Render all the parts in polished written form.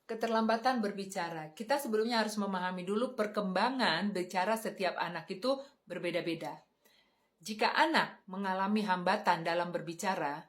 Keterlambatan berbicara. Kita sebelumnya harus memahami dulu perkembangan bicara setiap anak itu berbeda-beda. Jika anak mengalami hambatan dalam berbicara,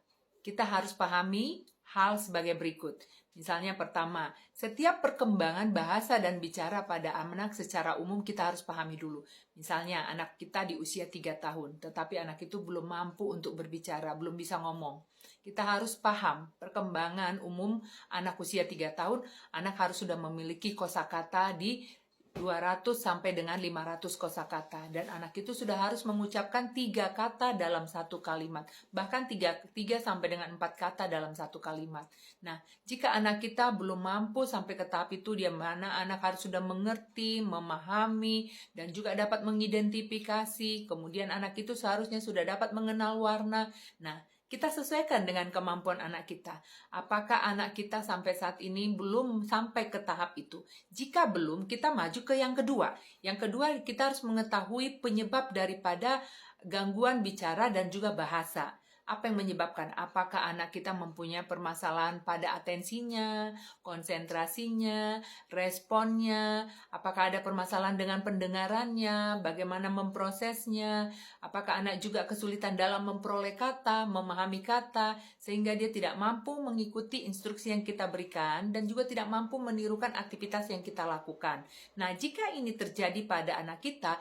kita harus pahami hal sebagai berikut. Misalnya pertama, setiap perkembangan bahasa dan bicara pada anak secara umum kita harus pahami dulu. Misalnya anak kita di usia 3 tahun, tetapi anak itu belum mampu untuk berbicara, belum bisa ngomong. Kita harus paham perkembangan umum anak usia 3 tahun, anak harus sudah memiliki kosakata di 200 sampai dengan 500 kosakata, dan anak itu sudah harus mengucapkan 3 kata dalam satu kalimat, bahkan 3 sampai dengan 4 kata dalam satu kalimat. Nah, jika anak kita belum mampu sampai ke tahap itu, di mana anak harus sudah mengerti, memahami, dan juga dapat mengidentifikasi, kemudian anak itu seharusnya sudah dapat mengenal warna. Nah, kita sesuaikan dengan kemampuan anak kita. Apakah anak kita sampai saat ini belum sampai ke tahap itu? Jika belum, kita maju ke yang kedua. Yang kedua, kita harus mengetahui penyebab daripada gangguan bicara dan juga bahasa. Apa yang menyebabkan? Apakah anak kita mempunyai permasalahan pada atensinya, konsentrasinya, responnya? Apakah ada permasalahan dengan pendengarannya? Bagaimana memprosesnya? Apakah anak juga kesulitan dalam memperoleh kata, memahami kata, sehingga dia tidak mampu mengikuti instruksi yang kita berikan dan juga tidak mampu menirukan aktivitas yang kita lakukan? Nah, jika ini terjadi pada anak kita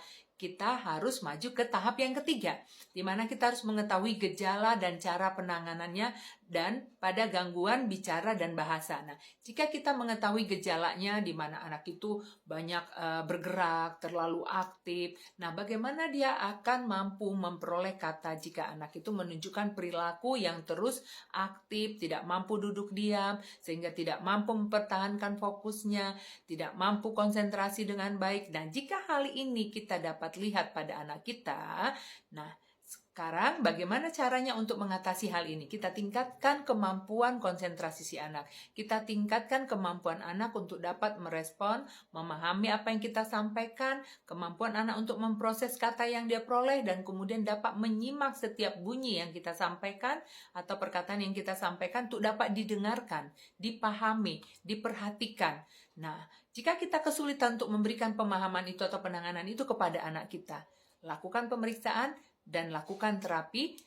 harus maju ke tahap yang ketiga, di mana kita harus mengetahui gejala dan cara penanganannya dan pada gangguan bicara dan bahasa. Nah, jika kita mengetahui gejalanya, di mana anak itu banyak bergerak, terlalu aktif, nah bagaimana dia akan mampu memperoleh kata jika anak itu menunjukkan perilaku yang terus aktif, tidak mampu duduk diam, sehingga tidak mampu mempertahankan fokusnya, tidak mampu konsentrasi dengan baik. Dan jika hal ini kita dapat lihat pada anak kita, nah sekarang bagaimana caranya untuk mengatasi hal ini? Kita tingkatkan kemampuan konsentrasi si anak. Kita tingkatkan kemampuan anak untuk dapat merespon, memahami apa yang kita sampaikan, kemampuan anak untuk memproses kata yang dia peroleh, dan kemudian dapat menyimak setiap bunyi yang kita sampaikan atau perkataan yang kita sampaikan untuk dapat didengarkan, dipahami, diperhatikan. Nah, jika kita kesulitan untuk memberikan pemahaman itu atau penanganan itu kepada anak kita, lakukan pemeriksaan dan lakukan terapi,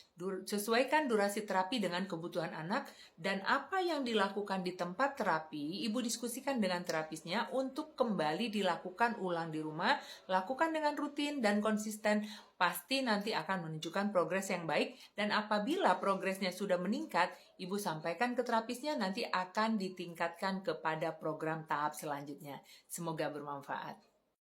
sesuaikan durasi terapi dengan kebutuhan anak, dan apa yang dilakukan di tempat terapi, ibu diskusikan dengan terapisnya untuk kembali dilakukan ulang di rumah, lakukan dengan rutin dan konsisten, pasti nanti akan menunjukkan progres yang baik, dan apabila progresnya sudah meningkat, ibu sampaikan ke terapisnya, nanti akan ditingkatkan kepada program tahap selanjutnya. Semoga bermanfaat.